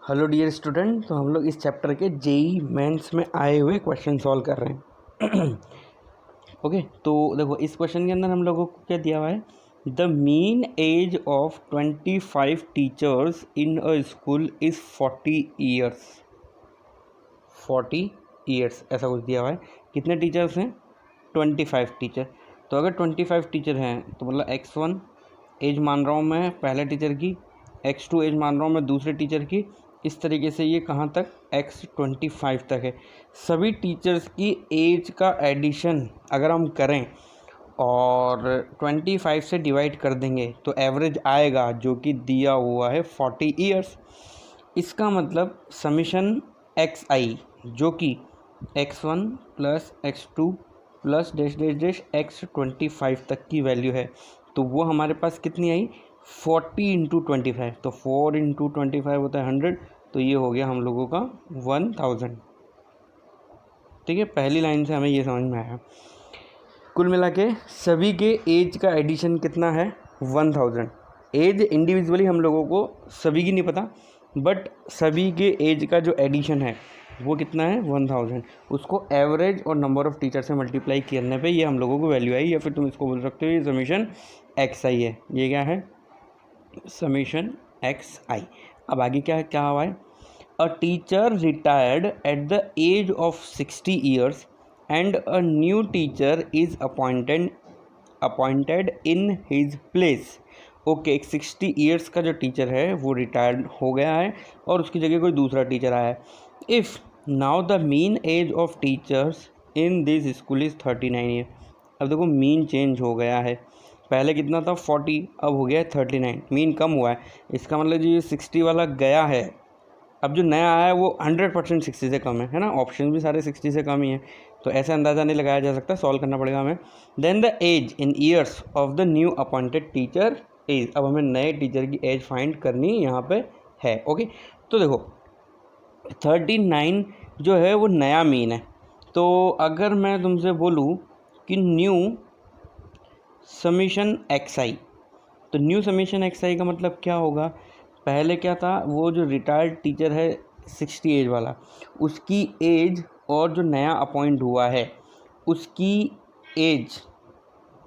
Hello dear student, तो हम लोग इस चैप्टर के जेई मेंस में आए हुए क्वेश्चन सॉल्व कर रहे हैं। ओके, तो देखो इस क्वेश्चन के अंदर हम लोगों को क्या दिया हुआ है। The mean age of 25 teachers in a school is 40 years. 40 years ऐसा कुछ दिया हुआ है। कितने टीचर्स हैं? 25 टीचर। तो अगर 25 टीचर हैं तो मतलब x1 एज मान रहा हूँ मैं पहले टीचर की, x2 एज मान रहा हूँ मैं दूसरे टीचर की। इस तरीके से ये कहाँ तक x25 तक है। सभी टीचर्स की एज का एडिशन अगर हम करें और 25 से डिवाइड कर देंगे तो एवरेज आएगा, जो कि दिया हुआ है 40 ईयर्स। इसका मतलब समीशन xi जो कि x1 plus x2 plus dash dash dash x25 तक की वैल्यू है, तो वो हमारे पास कितनी आई 40 इंटू 25। तो 4 इंटू 25 होता है 100, तो ये हो गया हम लोगों का 1000। ठीक है, पहली लाइन से हमें ये समझ में आया। कुल मिला के सभी के एज का एडिशन कितना है 1000। एज इंडिविजुअली हम लोगों को सभी की नहीं पता, बट सभी के एज का जो एडिशन है वो कितना है 1000। उसको एवरेज और नंबर ऑफ़ टीचर से मल्टीप्लाई करने पे ये हम लोगों को वैल्यू आई, या फिर तुम इसको बोल सकते हो ये समीशन xi है। ये क्या है? Summation xi। अब आगे क्या हुआ है? A teacher retired at the age of 60 years and a new teacher is appointed in his place. Okay, एक 60 ईयर्स का जो टीचर है वो रिटायर्ड हो गया है और उसकी जगह कोई दूसरा टीचर आया है। If now the mean age of teachers in this school is 39 year. अब देखो मीन चेंज हो गया है, पहले कितना था 40, अब हो गया है 39। मीन कम हुआ है, इसका मतलब जो ये 60 वाला गया है, अब जो नया आया है वो 100% 60 से कम है ना। ऑप्शन भी सारे 60 से कम ही हैं, तो ऐसे अंदाज़ा नहीं लगाया जा सकता, सॉल्व करना पड़ेगा हमें। Then the age in years of the new appointed teacher is. अब हमें नए टीचर की एज फाइंड करनी यहाँ पे है। ओके, तो देखो 39 जो है वो नया मीन है। तो अगर मैं तुमसे बोलूँ कि न्यू समीशन xi, तो न्यू समीशन xi का मतलब क्या होगा? पहले क्या था, वो जो रिटायर्ड टीचर है 60 एज वाला, उसकी एज और जो नया अपॉइंट हुआ है उसकी एज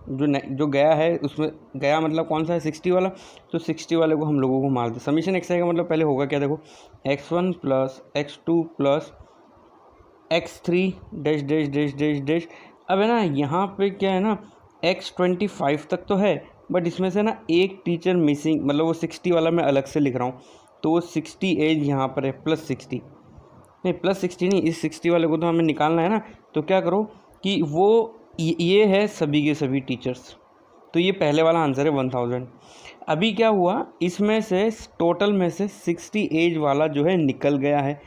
जो गया है, उसमें गया मतलब कौन सा है 60 वाला, तो 60 वाले को हम लोगों को मार दे। समीशन xi का मतलब पहले होगा क्या, देखो x1 plus x2 plus x3 dash dash dash dash dash. अब है ना यहाँ पे क्या है ना, x25 तक तो है, बट इसमें से ना एक टीचर मिसिंग, मतलब वो 60 वाला मैं अलग से लिख रहा हूँ, तो वो 60 एज यहाँ पर है प्लस 60, नहीं प्लस 60 नहीं, इस 60 वाले को तो हमें निकालना है ना। तो क्या करो कि वो ये है सभी के सभी टीचर्स, तो ये पहले वाला आंसर है 1000। अभी क्या हुआ, इसमें से टोटल में से 60 एज वाला जो है निकल गया है,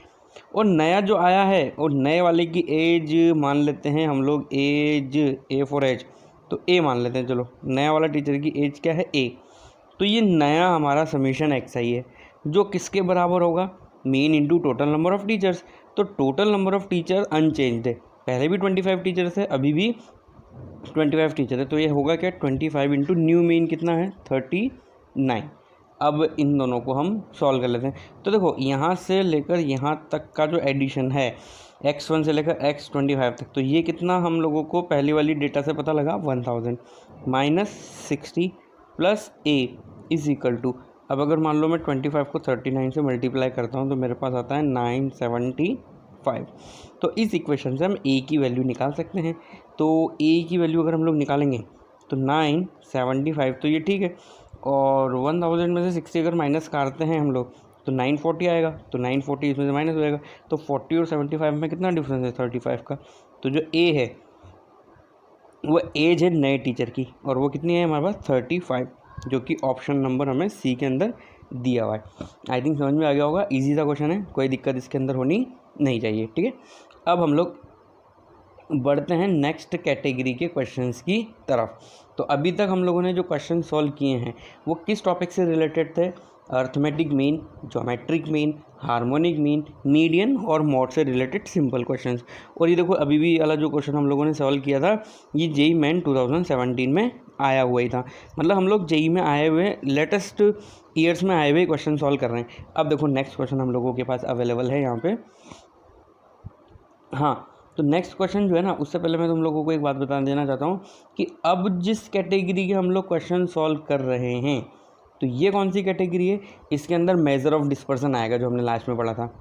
और नया जो आया है और नए वाले की एज मान लेते हैं हम लोग, एज ए फॉर एज, तो ए मान लेते हैं। चलो, नया वाला टीचर की एज क्या है ए, तो ये नया हमारा समीशन xi है, जो किसके बराबर होगा, mean into total number of teachers. तो total number of teacher unchanged है, पहले भी 25 टीचर्स है, अभी भी 25 टीचर है, तो ये होगा क्या 25 इंटू न्यू मीन कितना है 39। अब इन दोनों को हम सॉल्व कर लेते हैं। तो देखो यहाँ से लेकर यहाँ तक का जो एडिशन है x1 से लेकर x25 तक, तो ये कितना हम लोगों को पहली वाली डेटा से पता लगा 1000 minus 60 plus a is equal to. अब अगर मान लो मैं 25 को 39 से मल्टीप्लाई करता हूँ तो मेरे पास आता है 975। तो इस इक्वेशन से हम a की वैल्यू निकाल सकते हैं। तो a की वैल्यू अगर हम लोग निकालेंगे तो 975, तो ये ठीक है, और 1000 में से 60 अगर माइनस करते हैं हम लोग तो 940 आएगा, तो 940 इसमें से माइनस हो जाएगा, तो 40 और 75 में कितना डिफरेंस है 35 का। तो जो ए है वो एज है नए टीचर की, और वो कितनी है हमारे पास 35, जो कि ऑप्शन नंबर हमें सी के अंदर दिया हुआ है। आई थिंक समझ में आ गया होगा, इजी सा क्वेश्चन है, कोई दिक्कत इसके अंदर होनी नहीं चाहिए। ठीक है, अब हम लोग बढ़ते हैं नेक्स्ट कैटेगरी के क्वेश्चंस की तरफ। तो अभी तक हम लोगों ने जो क्वेश्चन सॉल्व किए हैं वो किस टॉपिक से रिलेटेड थे? Arithmetic mean, geometric mean, harmonic mean, median और मॉड से रिलेटेड सिंपल क्वेश्चंस। और ये देखो अभी भी वाला जो क्वेश्चन हम लोगों ने सॉल्व किया था ये जेईई मेन 2017 में आया हुआ ही था, मतलब हम लोग जेई में आए हुए लेटेस्ट ईयर्स में आए हुए क्वेश्चन सॉल्व कर रहे हैं। अब देखो नेक्स्ट क्वेश्चन हम लोगों के पास अवेलेबल है यहाँ पे। हाँ, तो नेक्स्ट क्वेश्चन जो है ना, उससे पहले मैं तुम लोगों को एक बात बता देना चाहता हूँ कि अब जिस कैटेगरी के हम लोग क्वेश्चन सॉल्व कर रहे हैं, तो ये कौन सी कैटेगरी है, इसके अंदर मेजर ऑफ डिस्पर्सन आएगा जो हमने लास्ट में पढ़ा था।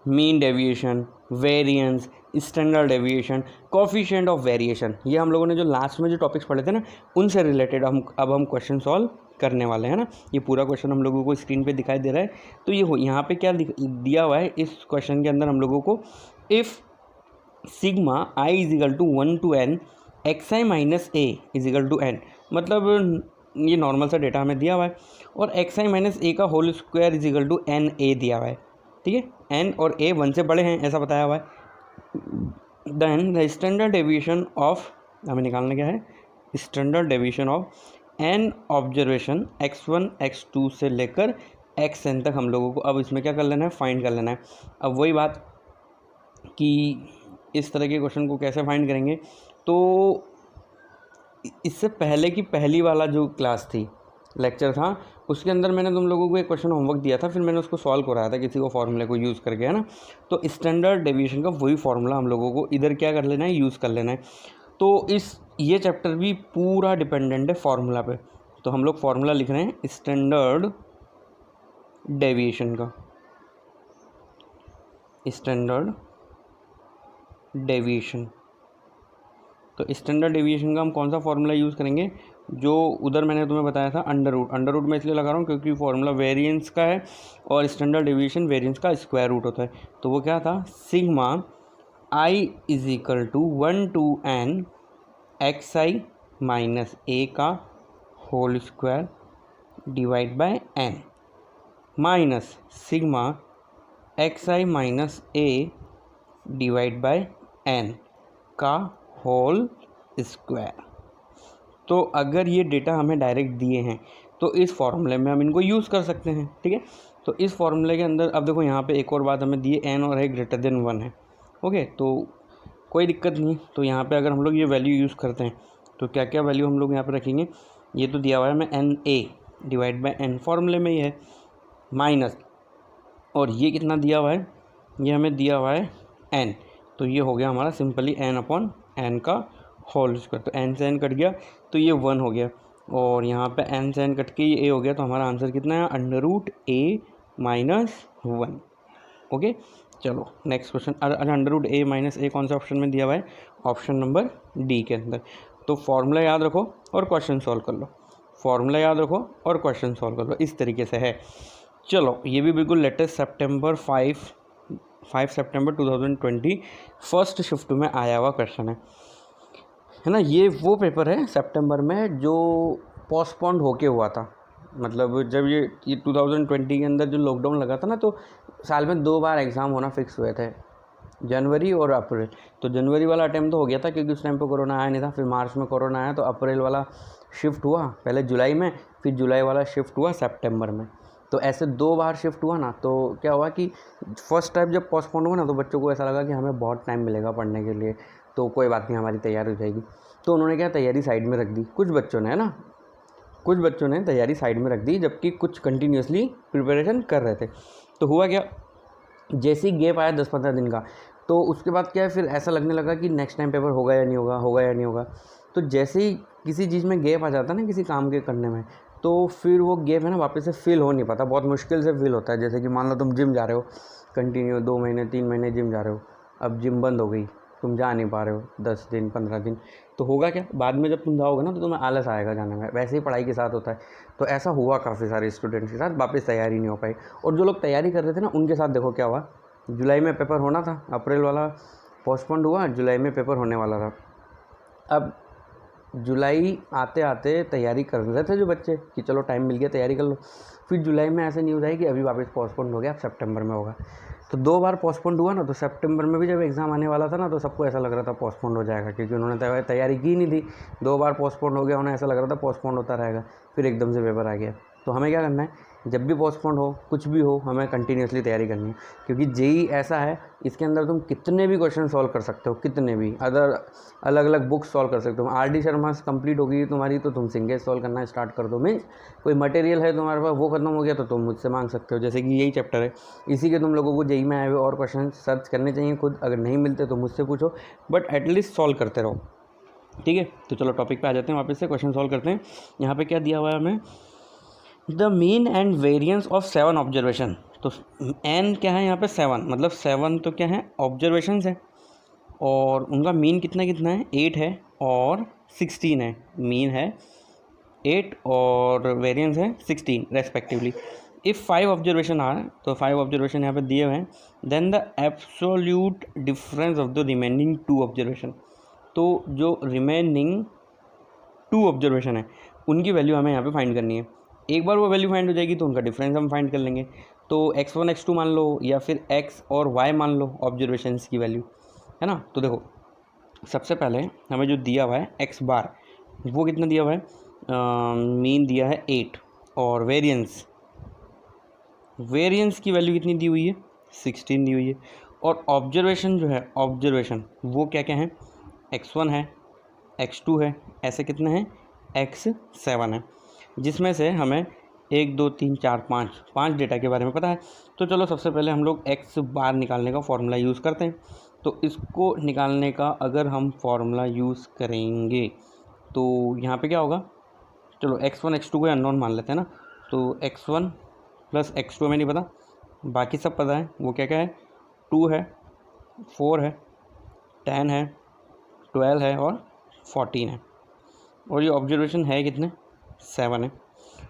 Mean deviation, variance, standard deviation, coefficient of variation, ये हम लोगों ने जो लास्ट में जो टॉपिक्स पढ़े थे ना, उनसे रिलेटेड हम क्वेश्चन सॉल्व करने वाले हैं ना। ये पूरा क्वेश्चन हम लोगों को स्क्रीन पे दिखाई दे रहा है। तो ये यहाँ पे क्या दिया हुआ है इस क्वेश्चन के अंदर हम लोगों को, if sigma I is equal to 1 to n x I minus a is equal to n, मतलब ये नॉर्मल सा डेटा हमें दिया हुआ है, और एक्स आई माइनस ए का whole square is equal to n a दिया हुआ है, ठीक है। एन और ए 1 से बड़े हैं ऐसा बताया हुआ है। Then the standard deviation of, हमें निकालना क्या है, standard deviation of n observation x1 x2 से लेकर xn तक हम लोगों को अब इसमें क्या कर लेना है, फाइंड कर लेना है। अब वही बात कि इस तरह के क्वेश्चन को कैसे फाइंड करेंगे, तो इससे पहले की पहली वाला जो क्लास थी, लेक्चर था, उसके अंदर मैंने तुम लोगों को एक क्वेश्चन होमवर्क दिया था, फिर मैंने उसको सॉल्व कराया था किसी को फॉर्मूले को यूज़ करके, है ना। तो स्टैंडर्ड डेविएशन का वही फार्मूला हम लोगों को इधर क्या कर लेना है, यूज़ कर लेना है। तो ये चैप्टर भी पूरा डिपेंडेंट है फार्मूला पे। तो हम लोग फार्मूला लिख रहे हैं स्टैंडर्ड डेविएशन का, स्टैंडर्ड डेविएशन। तो स्टैंडर्ड डेविएशन का हम कौन सा फार्मूला यूज़ करेंगे, जो उधर मैंने तुम्हें बताया था अंडर रूट में इसलिए लगा रहा हूँ क्योंकि फार्मूला वेरिएंस का है और स्टैंडर्ड डेविएशन वेरिएंस का स्क्वायर रूट होता है। तो वो क्या था, sigma I is equal to 1 to n x I minus ए का whole square divide by N minus sigma X I minus A divide by N का होल स्क्वायर। तो अगर ये डेटा हमें डायरेक्ट दिए हैं तो इस फॉर्मूले में हम इनको यूज़ कर सकते हैं, ठीक है। तो इस फॉर्मूले के अंदर अब देखो यहाँ पे एक और बात हमें दी है, एन और है ग्रेटर देन 1 है, ओके। तो कोई दिक्कत नहीं। तो यहाँ पे अगर हम लोग ये वैल्यू यूज़ करते हैं तो क्या क्या वैल्यू हम लोग यहाँ पे रखेंगे, ये तो दिया हुआ है हमें n a divide by n, फॉर्मूले में ही है, माइनस, और ये कितना दिया हुआ है, ये हमें दिया हुआ है एन। तो ये हो गया हमारा सिंपली एन अपॉन एन का होल स्क्वायर। तो एन से एन कट गया तो ये 1 हो गया, और यहाँ पे एन से एन कट के ये ए हो गया। तो हमारा आंसर कितना है, अंडर रूट ए माइनस 1, ओके। चलो नेक्स्ट क्वेश्चन। अरे अंडर रूट ए माइनस ए कौन सा ऑप्शन में दिया हुआ है, ऑप्शन नंबर डी के अंदर। तो फॉर्मूला याद रखो और क्वेश्चन सॉल्व कर लो, फॉर्मूला याद रखो और क्वेश्चन सॉल्व कर लो, इस तरीके से है। चलो ये भी बिल्कुल लेटेस्ट सितंबर 5 सितंबर 2020 फर्स्ट शिफ्ट में आया हुआ क्वेश्चन है ना। ये वो पेपर है सितंबर में जो पोस्टपोन्ड होके हुआ था, मतलब जब ये 2020 के अंदर जो लॉकडाउन लगा था ना, तो साल में 2 बार एग्ज़ाम होना फिक्स हुए थे, जनवरी और अप्रैल। तो जनवरी वाला अटैम्प्ट तो हो गया था क्योंकि उस टाइम पे कोरोना आया नहीं था, फिर मार्च में कोरोना आया तो अप्रैल वाला शिफ्ट हुआ पहले जुलाई में, फिर जुलाई वाला शिफ्ट हुआ सितंबर में। तो ऐसे 2 बार शिफ्ट हुआ ना, तो क्या हुआ कि फर्स्ट टाइम जब पोस्टपोन हुआ ना, तो बच्चों को ऐसा लगा कि हमें बहुत टाइम मिलेगा पढ़ने के लिए, तो कोई बात नहीं हमारी तैयारी हो जाएगी। तो उन्होंने क्या, तैयारी साइड में रख दी, कुछ बच्चों ने, है ना, कुछ बच्चों ने तैयारी साइड में रख दी, जबकि कुछ कंटिन्यूसली प्रिपरेशन कर रहे थे। तो हुआ क्या, जैसे ही गैप आया 10-15 दिन का, तो उसके बाद क्या है, फिर ऐसा लगने लगा कि नेक्स्ट टाइम पेपर होगा या नहीं होगा, होगा या नहीं होगा। तो जैसे ही किसी चीज़ में गैप आ जाता है ना, किसी काम के करने में, तो फिर वो गैप है ना वापस से फिल हो नहीं पाता, बहुत मुश्किल से फिल होता है। जैसे कि मान लो तुम जिम जा रहे हो कंटिन्यू 2 महीने 3 महीने जिम जा रहे हो, अब जिम बंद हो गई, तुम जा नहीं पा रहे हो 10 दिन 15 दिन, तो होगा क्या, बाद में जब तुम जाओगे ना तो तुम्हें आलस आएगा जाने में। वैसे ही पढ़ाई के साथ होता है। तो ऐसा हुआ काफ़ी सारे स्टूडेंट्स के साथ, वापस तैयारी नहीं हो पाई। और जो लोग तैयारी कर रहे थे ना, उनके साथ देखो क्या हुआ, जुलाई में पेपर होना था, अप्रैल वाला पोस्टपोन्ड हुआ, जुलाई में पेपर होने वाला था। अब जुलाई आते आते तैयारी कर रहे थे जो बच्चे कि चलो टाइम मिल गया तैयारी कर लो, फिर जुलाई में ऐसे न्यूज़ आई कि अभी वापस पोस्टपोन्ड हो गया, अब सितंबर में होगा। तो 2 बार पोस्टपोन्ड हुआ ना, तो सितंबर में भी जब एग्ज़ाम आने वाला था ना, तो सबको ऐसा लग रहा था पोस्टपोन्ड हो जाएगा, क्योंकि उन्होंने तैयारी की नहीं थी। 2 बार पोस्टपोन्ड हो गया, उन्हें ऐसा लग रहा था पोस्टपोन्ड होता रहेगा, फिर एकदम से पेपर आ गया। तो हमें क्या करना है, जब भी पोस्टपोन हो, कुछ भी हो, हमें कंटिन्यूसली तैयारी करनी है, क्योंकि जेई ऐसा है, इसके अंदर तुम कितने भी क्वेश्चन सॉल्व कर सकते हो, कितने भी अलग अलग बुक्स सॉल्व कर सकते हो। आर.डी. शर्मा कंप्लीट होगी तुम्हारी तो तुम सिंगेज सॉल्व करना स्टार्ट कर दो। मीन्स कोई मटेरियल है तुम्हारे पास, वो खत्म हो गया तो तुम मुझसे मांग सकते हो। जैसे कि यही चैप्टर है, इसी के तुम लोगों को जेई में आए हुए और क्वेश्चन सर्च करने चाहिए खुद, अगर नहीं मिलते तो मुझसे पूछो, बट एटलीस्ट सॉल्व करते रहो। ठीक है, तो चलो टॉपिक पे आ जाते हैं, वापस से क्वेश्चन सॉल्व करते हैं। यहाँ पे क्या दिया हुआ है हमें, the mean and variance of 7 observation. तो एन क्या है यहाँ पे 7, मतलब 7 तो क्या है, ऑब्जर्वेशंस है, और उनका मीन कितना कितना है, 8 है और 16 है। मीन है 8 और वेरियंस है 16 रेस्पेक्टिवली। इफ़ 5 ऑब्जर्वेशन आ रहे हैं, तो 5 ऑब्जर्वेशन यहाँ पे दिए हुए हैं, then the absolute difference of the remaining 2 observation. तो जो रिमेनिंग 2 ऑब्जर्वेशन है उनकी वैल्यू हमें यहाँ पे फाइंड करनी है। एक बार वो वैल्यू फाइंड हो जाएगी तो उनका डिफरेंस हम फाइंड कर लेंगे। तो x1 x2 मान लो, या फिर x और y मान लो ऑब्जर्वेशंस की वैल्यू, है ना। तो देखो सबसे पहले हमें जो दिया हुआ है x बार, वो कितना दिया हुआ है, मीन दिया है 8, और वेरियंस की वैल्यू कितनी दी हुई है, 16 दी हुई है। और ऑब्जर्वेशन जो है, ऑब्जर्वेशन वो क्या क्या है, x1 है, x2 है, ऐसे कितने हैं, x7 है, जिसमें से हमें 1 2 3 4 5 डेटा के बारे में पता है। तो चलो सबसे पहले हम लोग x बार निकालने का फॉर्मूला यूज़ करते हैं। तो इसको निकालने का अगर हम फॉर्मूला यूज़ करेंगे तो यहाँ पे क्या होगा, चलो x1 x2 को अननोन मान लेते हैं ना। तो x1 प्लस x2 हमें नहीं पता, बाकी सब पता है। वो क्या क्या है, 2 है, 4 है, 10 है, 12 है और 14 है। और ये ऑब्जर्वेशन है कितने, 7 है।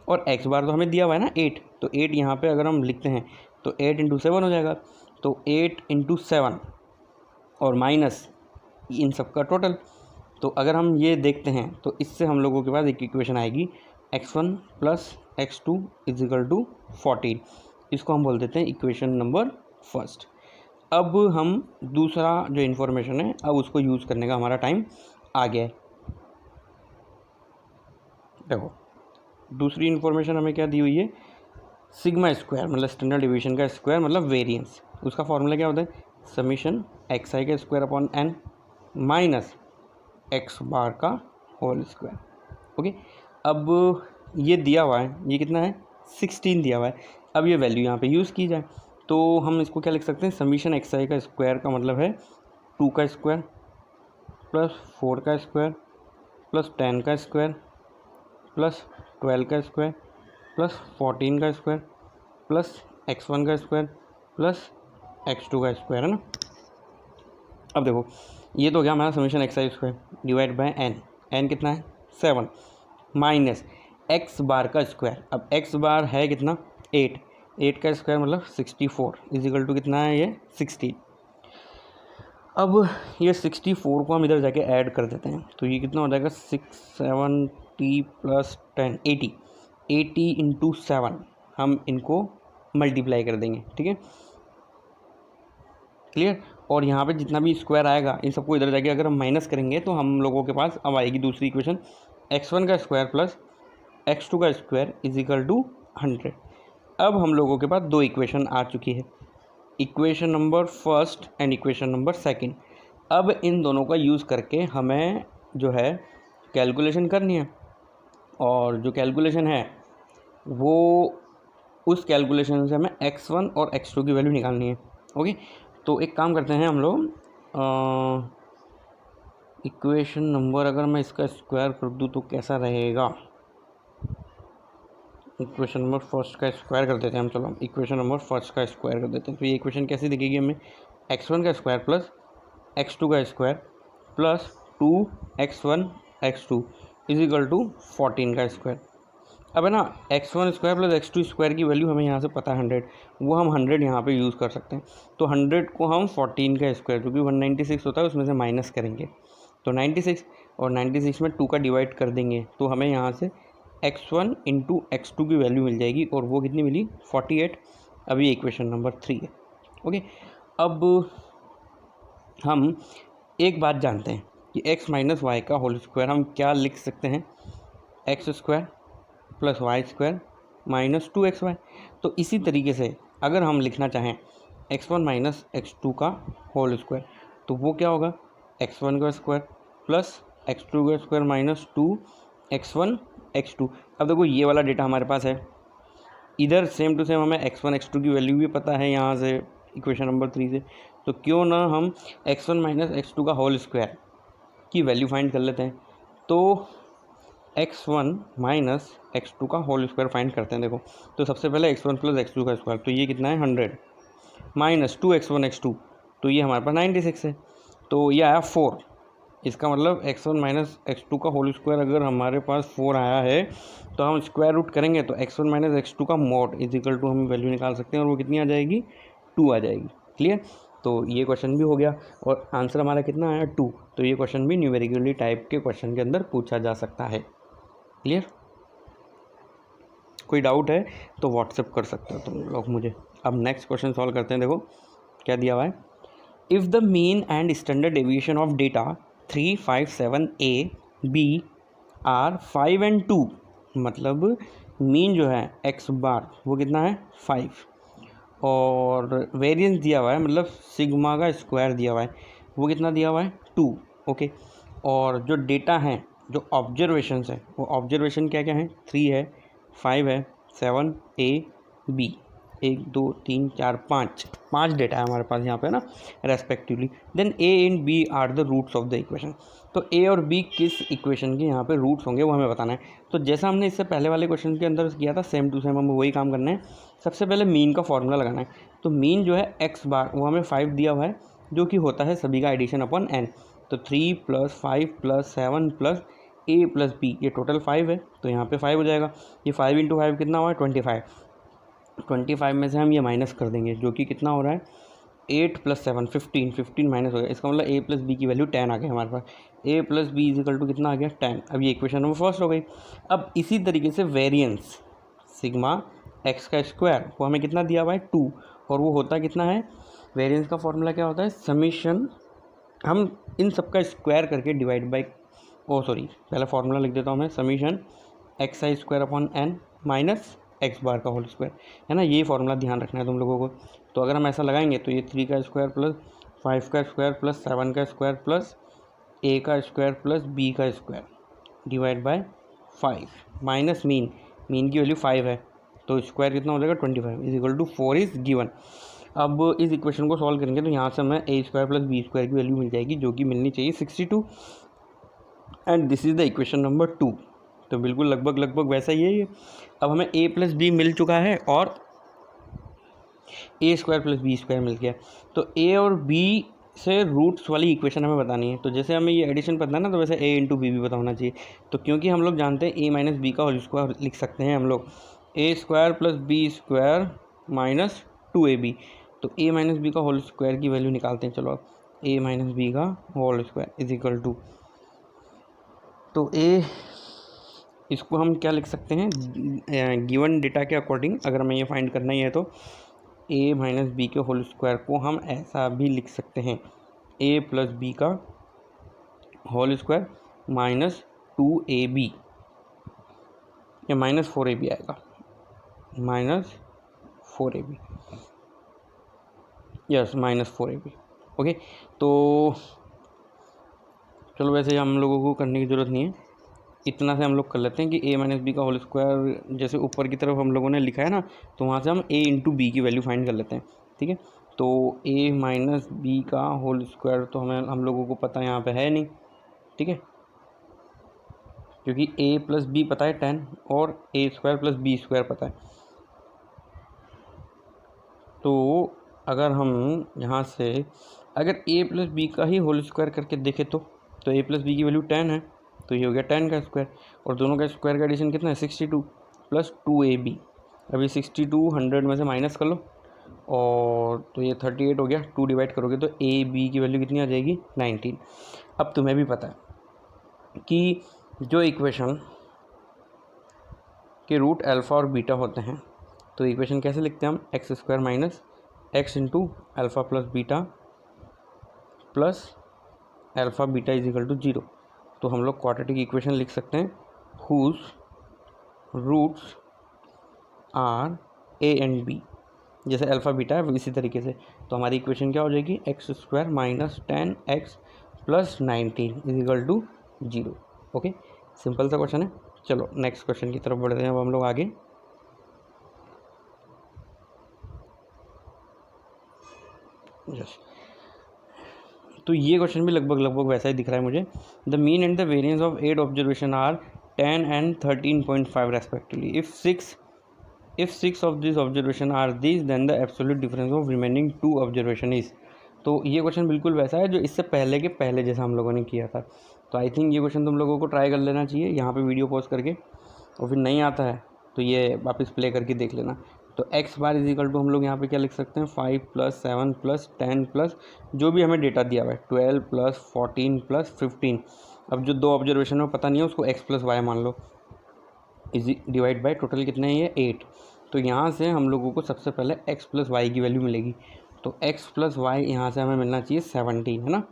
और x बार तो हमें दिया हुआ है ना 8, तो 8 यहाँ पे अगर हम लिखते हैं तो 8 इंटू 7 हो जाएगा। तो 8 इंटू 7 और माइनस इन सब का टोटल। तो अगर हम ये देखते हैं तो इससे हम लोगों के पास एक इक्वेशन आएगी, x1 plus x2 is equal to 14। इसको हम बोल देते हैं इक्वेशन नंबर फर्स्ट। अब हम दूसरा जो इन्फॉर्मेशन है, अब उसको यूज़ करने का हमारा टाइम आ गया है। देखो दूसरी इन्फॉर्मेशन हमें क्या दी हुई है, सिग्मा स्क्वायर मतलब स्टैंडर्ड डिवीजन का स्क्वायर मतलब वेरिएंस। उसका फॉर्मूला क्या होता है, समीशन एक्स आई का square upon N minus x bar का होल स्क्वायर। ओके, अब ये दिया हुआ है, ये कितना है, 16 दिया हुआ है। अब ये वैल्यू यहाँ पे यूज़ की जाए तो हम इसको क्या लिख सकते हैं, समीशन एक्स आई का स्क्वायर का मतलब है 2 का स्क्वायर प्लस 4 का स्क्वायर प्लस 10 का स्क्वायर प्लस 12 का स्क्वायर प्लस 14 का स्क्वायर प्लस x1 का स्क्वायर प्लस x2 का स्क्वायर, है ना। अब देखो ये तो हो गया हमारा summation x I square divide by n कितना है 7 माइनस एक्स बार का स्क्वायर। अब एक्स बार है कितना 8 का स्क्वायर मतलब 64 इज इक्वल टू कितना है ये 16। अब ये 64 को हम इधर जाके ऐड कर देते हैं तो ये कितना हो जाएगा 670 प्लस 10 80 इंटू 7 हम इनको मल्टीप्लाई कर देंगे, ठीक है, क्लियर। और यहाँ पे जितना भी स्क्वायर आएगा इन सबको इधर जाके अगर हम माइनस करेंगे तो हम लोगों के पास अब आएगी दूसरी इक्वेशन, x1 का स्क्वायर प्लस x2 का स्क्वायर इज इक्वल टू 100। अब हम लोगों के पास दो इक्वेशन आ चुकी है, equation number first and equation number second. अब इन दोनों का यूज़ करके हमें जो है कैलकुलेशन करनी है, और जो कैलकुलेशन है वो उस कैलकुलेशन से हमें x1 और x2 की वैल्यू निकालनी है। ओके, तो एक काम करते हैं हम लोग, इक्वेशन नंबर अगर मैं इसका स्क्वायर कर दूँ तो कैसा रहेगा, इक्वेशन नंबर फर्स्ट का स्क्वायर कर देते हैं हम। चलो इक्वेशन नंबर फर्स्ट का स्क्वायर कर देते हैं। तो ये इक्वेशन कैसी दिखेगी हमें, x1 का स्क्वायर प्लस x2 का square plus 2x1 x2 is equal to 14 का स्क्वायर। अब है ना x1 square plus x2 square की वैल्यू हमें यहाँ से पता है 100, वो हम 100 यहाँ पे यूज़ कर सकते हैं। तो 100 को हम 14 का स्क्वायर क्योंकि 196 होता है उसमें से माइनस करेंगे तो 96, और 96 में 2 का डिवाइड कर देंगे तो हमें यहाँ से x1 इंटू x2 की वैल्यू मिल जाएगी, और वो कितनी मिली 48। अभी इक्वेशन नंबर 3 है। ओके, अब हम एक बात जानते हैं कि x माइनस वाई का होल स्क्वायर हम क्या लिख सकते हैं, x square plus y square minus 2xy। तो इसी तरीके से अगर हम लिखना चाहें x1 माइनस x2 का होल स्क्वायर, तो वो क्या होगा, x1 का स्क्वायर प्लस x2 का स्क्वायर माइनस 2x1 x2। अब देखो ये वाला डेटा हमारे पास है, इधर सेम टू सेम हमें x1 x2 की वैल्यू भी पता है यहाँ से इक्वेशन नंबर 3 से, तो क्यों ना हम x1 माइनस x2 का होल स्क्वायर की वैल्यू फाइंड कर लेते हैं। तो x1 माइनस x2 का होल स्क्वायर फाइंड करते हैं। देखो तो सबसे पहले x1 प्लस x2 का स्क्वायर, तो ये कितना है 100, माइनस 2x1 x2, तो ये हमारे पास 96 है, तो ये आया 4। इसका मतलब x1 माइनस x2 का होल स्क्वायर अगर हमारे पास 4 आया है तो हम स्क्वायर रूट करेंगे तो x1 माइनस x2 का मॉड इज इक्वल टू हम वैल्यू निकाल सकते हैं, और वो कितनी आ जाएगी, 2 आ जाएगी। क्लियर, तो ये क्वेश्चन भी हो गया और आंसर हमारा कितना आया 2। तो ये क्वेश्चन भी न्यूमेरिकली टाइप के क्वेश्चन के अंदर पूछा जा सकता है। क्लियर, कोई डाउट है तो व्हाट्सएप कर सकते हो तुम लोग मुझे। अब नेक्स्ट क्वेश्चन सॉल्व करते हैं। देखो क्या दिया हुआ है, if the mean and standard deviation of data 3, 5, 7 A, B are 5 and 2, मतलब मीन जो है x बार वो कितना है 5, और वेरिएंस दिया हुआ है मतलब सिग्मा का स्क्वायर दिया हुआ है वो कितना दिया हुआ है 2। ओके, और जो डेटा है जो ऑब्जर्वेशंस है वो ऑब्जर्वेशन क्या क्या है, 3 है, 5 है, 7 A B, 1 2 3 4 5 डेटा है हमारे पास यहाँ पे ना respectively. Then A and B are the roots of the equation, तो A और B किस इक्वेशन के यहाँ पे रूट्स होंगे वो हमें बताना है। तो जैसा हमने इससे पहले वाले क्वेश्चन के अंदर किया था सेम टू सेम हमें वही काम करना है। सबसे पहले मीन का फॉर्मूला लगाना है, तो मीन जो है x बार वो हमें 5 दिया हुआ है जो कि होता है सभी का एडिशन अपॉन n, तो 3 plus 5 plus 7 plus A plus B, ये टोटल 5 है तो यहाँ पे 5 हो जाएगा। ये 5 इंटू 5 कितना हुआ है 25 में से हम ये माइनस कर देंगे जो कि कितना हो रहा है 8 प्लस 7 15 माइनस हो गया। इसका मतलब A प्लस बी की वैल्यू 10 आ गई हमारे पास। A plus b is equal to कितना आ गया 10। अब ये इक्वेशन नंबर फर्स्ट हो गई। अब इसी तरीके से वेरिएंस सिग्मा x का स्क्वायर वो हमें कितना दिया हुआ है 2, और वो होता कितना है, वेरिएंस का फॉर्मूला क्या होता है समीशन, हम इन सब का स्क्वायर करके डिवाइड बाई, पहला फॉर्मूला लिख देता हूँ मैं, समीशन एक्स आई square upon N minus x bar का होल स्क्वायर, है ना, ये फॉर्मूला ध्यान रखना है तुम लोगों को। तो अगर हम ऐसा लगाएंगे तो ये 3 का स्क्वायर प्लस 5 का स्क्वायर प्लस 7 का स्क्वायर प्लस A का स्क्वायर प्लस B का square divide by 5 minus mean की वैल्यू 5 है तो स्क्वायर कितना हो जाएगा 25 is equal to 4 is given. अब इस इक्वेशन को सॉल्व करेंगे तो यहाँ से हमें A square plus B square की वैल्यू मिल जाएगी जो कि मिलनी चाहिए 62, and this is the equation number 2। तो बिल्कुल लगभग वैसा ही है ये। अब हमें A प्लस बी मिल चुका है और A square plus B square मिल गया, तो A और B से रूट्स वाली इक्वेशन हमें बतानी है। तो जैसे हमें ये एडिशन पता है ना, तो वैसे A इंटू बी भी पता होना चाहिए। तो क्योंकि हम लोग जानते हैं A माइनस बी का होल स्क्वायर लिख सकते हैं हम लोग A square plus B square minus 2AB, तो A माइनस बी का होल स्क्वायर की वैल्यू निकालते हैं। चलो A माइनस बी का whole square is equal to, तो A इसको हम क्या लिख सकते हैं, गिवन डेटा के अकॉर्डिंग अगर हमें ये फाइंड करना ही है तो A माइनस बी के होल स्क्वायर को हम ऐसा भी लिख सकते हैं A प्लस बी का होल स्क्वायर माइनस 2AB, या माइनस 4AB आएगा, minus 4AB, yes minus 4AB। Okay, तो चलो वैसे हम लोगों को करने की ज़रूरत नहीं है, इतना से हम लोग कर लेते हैं कि A माइनस बी का होल स्क्वायर जैसे ऊपर की तरफ हम लोगों ने लिखा है ना, तो वहाँ से हम A इंटू बी की वैल्यू फाइंड कर लेते हैं। ठीक है, तो A माइनस बी का होल स्क्वायर तो हम लोगों को पता यहाँ पे है नहीं, ठीक है, क्योंकि A प्लस बी पता है 10 और A square plus B square पता है। तो अगर हम यहाँ से अगर A प्लस बी का ही होल स्क्वायर करके देखें तो A प्लस बी की वैल्यू 10 है, तो ये हो गया 10 का स्क्वायर, और दोनों का स्क्वायर का एडिशन कितना है 62 प्लस 2AB। अभी 62 100 में से माइनस कर लो और तो ये 38 हो गया, 2 डिवाइड करोगे तो AB की वैल्यू कितनी आ जाएगी 19। अब तुम्हें भी पता है कि जो इक्वेशन के रूट अल्फ़ा और बीटा होते हैं तो इक्वेशन कैसे लिखते हैं हम, x square minus x into alpha plus beta plus alpha beta is equal to 0। तो हम लोग क्वाड्रेटिक इक्वेशन लिख सकते हैं whose roots are a and b, जैसे अल्फ़ा बीटा है इसी तरीके से। तो हमारी इक्वेशन क्या हो जाएगी, x square minus 10x plus 19 is equal to 0। Okay, simple सा क्वेश्चन है। चलो नेक्स्ट क्वेश्चन की तरफ बढ़ते हैं अब हम लोग आगे। यस, तो ये क्वेश्चन भी लगभग वैसा ही दिख रहा है मुझे। The mean and the variance of 8 observation are 10 and 13.5 respectively. If 6 of this observation are this then the absolute difference of remaining 2 observation is. तो ये क्वेश्चन बिल्कुल वैसा है जो इससे पहले जैसा हम लोगों ने किया था। तो आई थिंक ये क्वेश्चन तुम लोगों को ट्राई कर लेना चाहिए यहाँ पे वीडियो पॉज करके, और फिर नहीं आता है तो ये वापस प्ले करके देख लेना। तो x bar is equal to हम लोग यहाँ पे क्या लिख सकते हैं, 5 प्लस 7 प्लस 10 प्लस जो भी हमें डेटा दिया हुआ है 12 प्लस 14 प्लस 15। अब जो 2 ऑब्जर्वेशन में पता नहीं है उसको एक्स प्लस वाई मान लो, इज डिवाइड बाई टोटल कितने हैं ये 8। तो यहाँ से हम लोगों को सबसे पहले एक्स प्लस वाई की वैल्यू मिलेगी। तो एक्स प्लस वाई यहाँ से हमें मिलना चाहिए 17, है ना।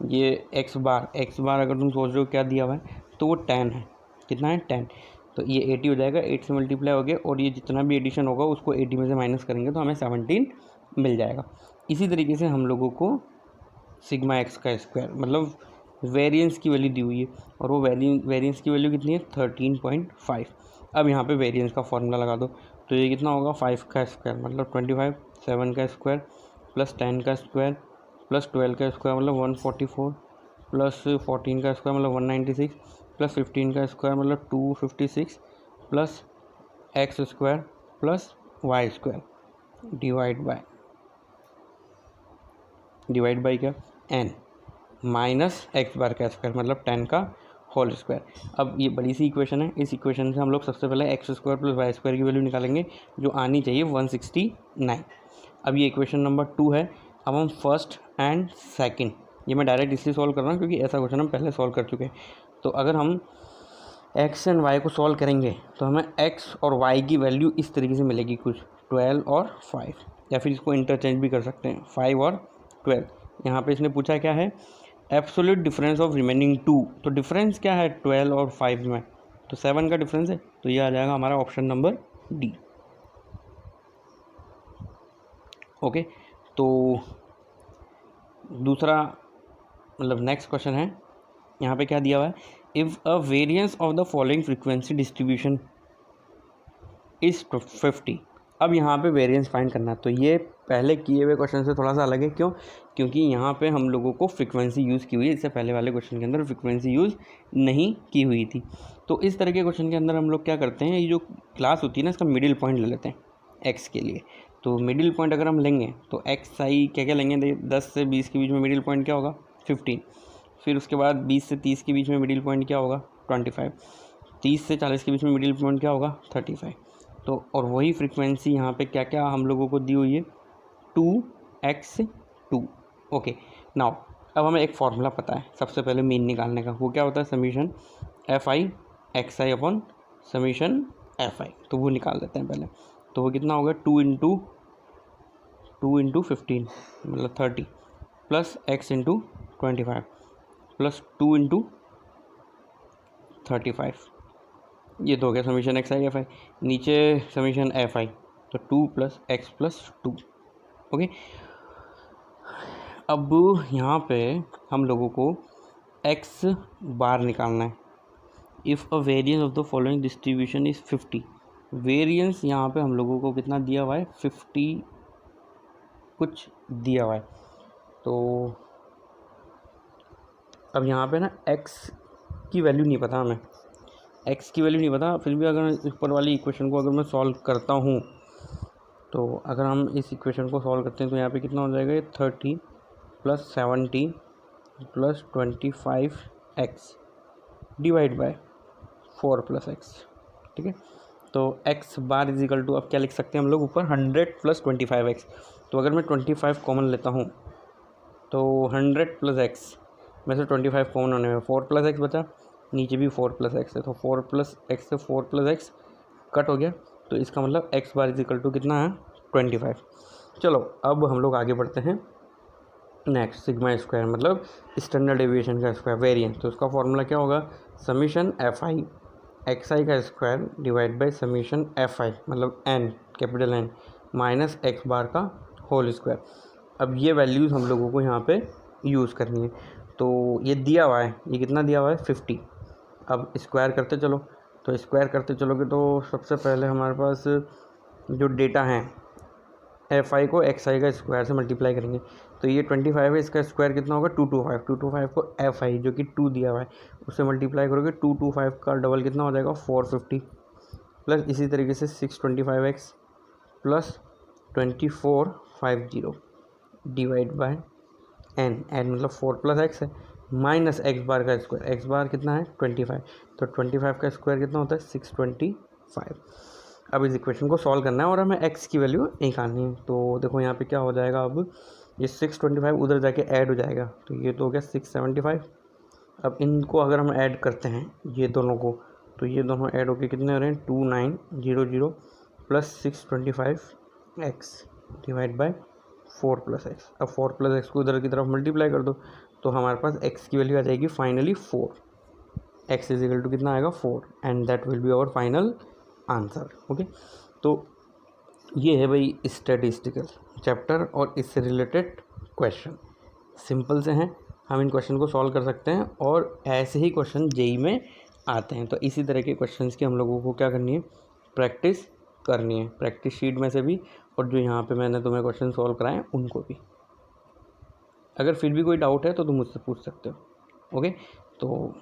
ये एक्स बार अगर तुम सोच रहे हो क्या दिया हुआ है तो वो 10 है, कितना है 10। तो ये 80 हो जाएगा, 8 से मल्टीप्लाई हो गया, और ये जितना भी एडिशन होगा उसको 80 में से माइनस करेंगे तो हमें 17 मिल जाएगा। इसी तरीके से हम लोगों को सिग्मा एक्स का स्क्वायर मतलब वेरिएंस की वैल्यू दी हुई है, और वो वेरिएंस की वैल्यू कितनी है 13.5। अब यहाँ पे वेरिएंस का फॉर्मूला लगा दो, तो ये कितना होगा 5 का स्क्वायर मतलब 25, 7 का स्क्वायर प्लस 10 का स्क्वायर प्लस 12 का स्क्वायर मतलब 144 प्लस 14 का स्क्वायर मतलब 196 प्लस 15 का स्क्वायर मतलब 256 plus x square plus y square divide by क्या एन माइनस एक्स बार का स्क्वायर मतलब 10 का होल स्क्वायर। अब ये बड़ी सी इक्वेशन है, इस इक्वेशन से हम लोग सबसे पहले x square plus y square की वैल्यू निकालेंगे जो आनी चाहिए 169। अब ये इक्वेशन नंबर 2 है। अब हम फर्स्ट एंड सेकंड, ये मैं डायरेक्ट इसलिए सॉल्व कर रहा हूँ क्योंकि ऐसा क्वेश्चन हम पहले सॉल्व कर चुके हैं। तो अगर हम एक्स एंड वाई को सॉल्व करेंगे तो हमें एक्स और वाई की वैल्यू इस तरीके से मिलेगी कुछ 12 और 5, या फिर इसको इंटरचेंज भी कर सकते हैं 5 और 12। यहाँ पे इसने पूछा क्या है एब्सोल्यूट डिफरेंस ऑफ रिमेनिंग 2। तो डिफरेंस क्या है 12 और 5 में, तो 7 का डिफरेंस है, तो ये आ जाएगा हमारा ऑप्शन नंबर डी। ओके, तो दूसरा मतलब नेक्स्ट क्वेश्चन है, यहाँ पे क्या दिया हुआ है if a variance of the following frequency distribution is 50। अब यहाँ पे वेरिएंस फाइंड करना है। तो ये पहले किए हुए क्वेश्चन से थोड़ा सा अलग है, क्यों, क्योंकि यहाँ पे हम लोगों को फ्रीक्वेंसी यूज़ की हुई है, इससे पहले वाले क्वेश्चन के अंदर फ्रीक्वेंसी यूज़ नहीं की हुई थी। तो इस तरह के क्वेश्चन के अंदर हम लोग क्या करते हैं, ये जो क्लास होती है ना इसका मिडिल पॉइंट ले लेते हैं एक्स के लिए। तो मिडिल पॉइंट अगर हम लेंगे तो एक्स आई क्या क्या लेंगे, 10 से 20 के बीच में मिडिल पॉइंट क्या होगा 15, फिर उसके बाद 20 से 30 के बीच में मिडिल पॉइंट क्या होगा 25, 30 से 40 के बीच में मिडिल पॉइंट क्या होगा 35। तो और वही फ्रीक्वेंसी यहाँ पे क्या क्या हम लोगों को दी हुई है 2x2। ओके, नाउ अब हमें एक फॉर्मूला पता है सबसे पहले मीन निकालने का, वो क्या होता है summation F I X I upon summation F आई। तो वो निकाल देते हैं पहले। तो वो कितना होगा 2 इंटू 15 मतलब 30 plus x into 25 plus 2 into 35, ये तो हो गया summation x I F I. नीचे समीशन एफ आई, तो 2 प्लस एक्स प्लस 2। ओके, अब यहाँ पे हम लोगों को एक्स बार निकालना है। If a variance of the following distribution is 50, variance यहाँ पे हम लोगों को कितना दिया हुआ है 50 कुछ दिया हुआ है। तो अब यहाँ पे ना एक्स की वैल्यू नहीं पता हमें, एक्स की वैल्यू नहीं पता, फिर भी अगर ऊपर वाली इक्वेशन को अगर मैं सॉल्व करता हूँ, तो अगर हम इस इक्वेशन को सॉल्व करते हैं तो यहाँ पे कितना हो जाएगा, ये 30 plus 70 plus 25 x divide by 4 plus x. ठीक है, तो x bar is equal to अब क्या लिख सकते हैं हम लोग ऊपर 100 प्लस 25 एक्स। तो अगर मैं 25 कॉमन लेता हूँ तो 100 प्लस एक्स में से 25 कॉमन होने में 4 प्लस एक्स बचा, नीचे भी 4 प्लस एक्स है, तो 4 प्लस एक्स से 4 प्लस एक्स कट हो गया। तो इसका मतलब x bar is equal to कितना है 25। चलो अब हम लोग आगे बढ़ते हैं। नेक्स्ट सिग्मा स्क्वायर मतलब स्टैंडर्ड डेविएशन का स्क्वायर वेरिएंस, तो उसका फॉर्मूला क्या होगा summation F I X I का square divide by summation F I मतलब N capital N minus x bar का होल स्क्वायर। अब ये वैल्यूज़ हम लोगों को यहाँ पे यूज़ करनी है। तो ये दिया हुआ है, ये कितना दिया हुआ है 50। अब स्क्वायर करते चलो, तो स्क्वायर करते चलोगे तो सबसे पहले हमारे पास जो डेटा है एफ आई को एक्स आई का स्क्वायर से मल्टीप्लाई करेंगे, तो ये 25 है, इसका स्क्वायर कितना होगा 225 को एफ आई जो कि 2 दिया हुआ है उससे मल्टीप्लाई करोगे, 225 का डबल कितना हो जाएगा 450 प्लस इसी तरीके से 625x plus 2450 divide by n, n मतलब 4 प्लस एक्स है माइनस एक्स बार का स्क्वायर, एक्स बार कितना है 25, तो 25 का स्क्वायर कितना होता है 625। अब इस इक्वेशन को सॉल्व करना है और हमें x की वैल्यू निकालनी है। तो देखो यहाँ पे क्या हो जाएगा, अब ये 625 उधर जाके ऐड हो जाएगा, तो ये तो हो गया 675। अब इनको अगर हम ऐड करते हैं ये दोनों को, तो ये दोनों ऐड होके कितने हो रहे हैं 2900 plus 625x divide by 4 plus x. अब 4 प्लस एक्स को इधर की तरफ मल्टीप्लाई कर दो, तो हमारे पास x की वैल्यू आ जाएगी finally 4। x is equal to कितना आएगा 4 and that will be our final answer. Okay, तो ये है भाई स्टैटिस्टिकल चैप्टर और इससे रिलेटेड क्वेश्चन सिंपल से हैं, हम इन क्वेश्चन को सॉल्व कर सकते हैं और ऐसे ही क्वेश्चन जेई में आते हैं। तो इसी तरह के क्वेश्चंस की हम लोगों को क्या करनी है, प्रैक्टिस करनी है, प्रैक्टिस शीट में से भी और जो यहाँ पे मैंने तुम्हें क्वेश्चन सॉल्व कराए उनको भी। अगर फिर भी कोई डाउट है तो तुम मुझसे पूछ सकते हो। ओके, तो